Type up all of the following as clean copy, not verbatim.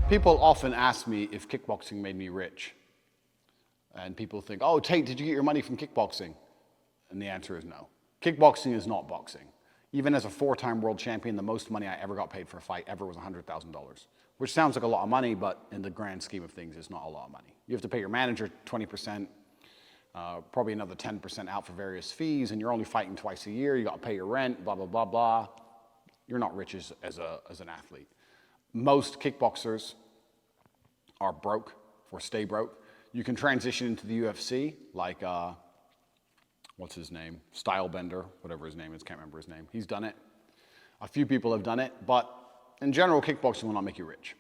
People often ask me if kickboxing made me rich. And people think, oh, Tate, did you get your money from kickboxing? And the answer is no. Kickboxing is not boxing. Even as a 4-time world champion, the most money I ever got paid for a fight ever was $100,000, which sounds like a lot of money, but in the grand scheme of things, it's not a lot of money. You have to pay your manager 20%, probably another 10% out for various fees, and you're only fighting twice a year. You got to pay your rent, blah, blah, blah, blah. You're not rich as an athlete. Most kickboxers are broke or stay broke. You can transition into the UFC like, what's his name? Stylebender, whatever his name is, can't remember his name. He's done it. A few people have done it, but in general, kickboxing will not make you rich,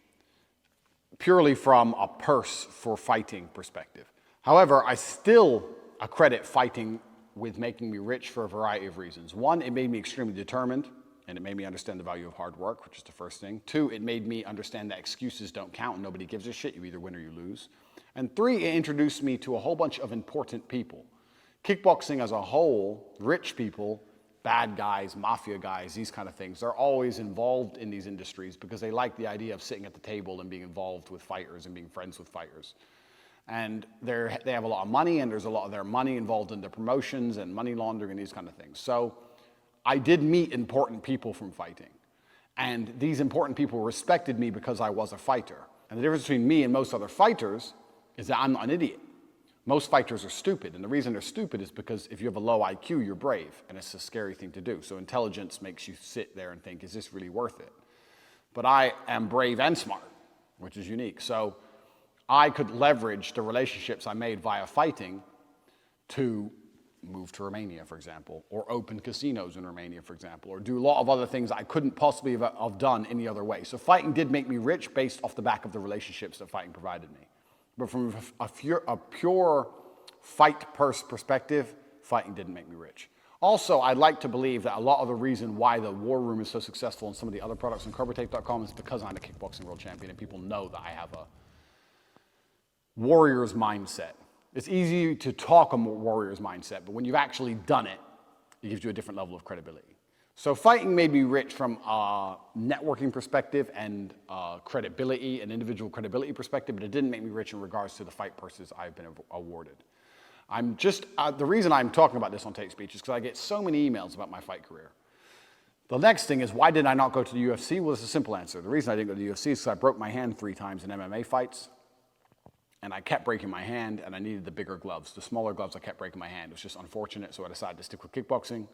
purely from a purse for fighting perspective. However, I still accredit fighting with making me rich for a variety of reasons. One, it made me extremely determined, and it made me understand the value of hard work, which is the first thing. 2, it made me understand that excuses don't count and nobody gives a shit. You either win or you lose. And 3, it introduced me to a whole bunch of important people. Kickboxing as a whole, rich people, bad guys, mafia guys, these kind of things, they're always involved in these industries because they like the idea of sitting at the table and being involved with fighters and being friends with fighters. And they have a lot of money, and there's a lot of their money involved in the promotions and money laundering and these kind of things. So I did meet important people from fighting. And these important people respected me because I was a fighter. And the difference between me and most other fighters is that I'm not an idiot. Most fighters are stupid, and the reason they're stupid is because if you have a low IQ, you're brave, and it's a scary thing to do. So intelligence makes you sit there and think, is this really worth it? But I am brave and smart, which is unique. So I could leverage the relationships I made via fighting to move to Romania, for example, or open casinos in Romania, for example, or do a lot of other things I couldn't possibly have done any other way. So fighting did make me rich based off the back of the relationships that fighting provided me. But from a pure fight purse perspective, fighting didn't make me rich. Also, I'd like to believe that a lot of the reason why the War Room is so successful and some of the other products on cobratate.com is because I'm a kickboxing world champion and people know that I have a warrior's mindset. It's easy to talk a warrior's mindset, but when you've actually done it, it gives you a different level of credibility. So fighting made me rich from a networking perspective and credibility, an individual credibility perspective, but it didn't make me rich in regards to the fight purses I've been awarded. The reason I'm talking about this on Tate.speech is because I get so many emails about my fight career. The next thing is, why did I not go to the UFC? Well, it's a simple answer. The reason I didn't go to the UFC is because I broke my hand 3 times in MMA fights, and I kept breaking my hand, and I needed the bigger gloves. The smaller gloves, I kept breaking my hand. It was just unfortunate, so I decided to stick with kickboxing.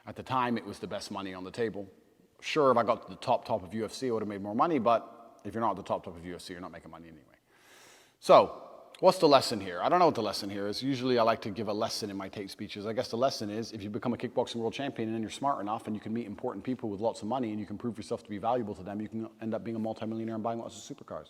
At the time, it was the best money on the table. Sure, if I got to the top of UFC, I would have made more money, but if you're not at the top of UFC, you're not making money anyway. So, what's the lesson here? I don't know what the lesson here is. Usually I like to give a lesson in my Tate speeches. I guess the lesson is, if you become a kickboxing world champion and you're smart enough and you can meet important people with lots of money and you can prove yourself to be valuable to them, you can end up being a multimillionaire and buying lots of supercars.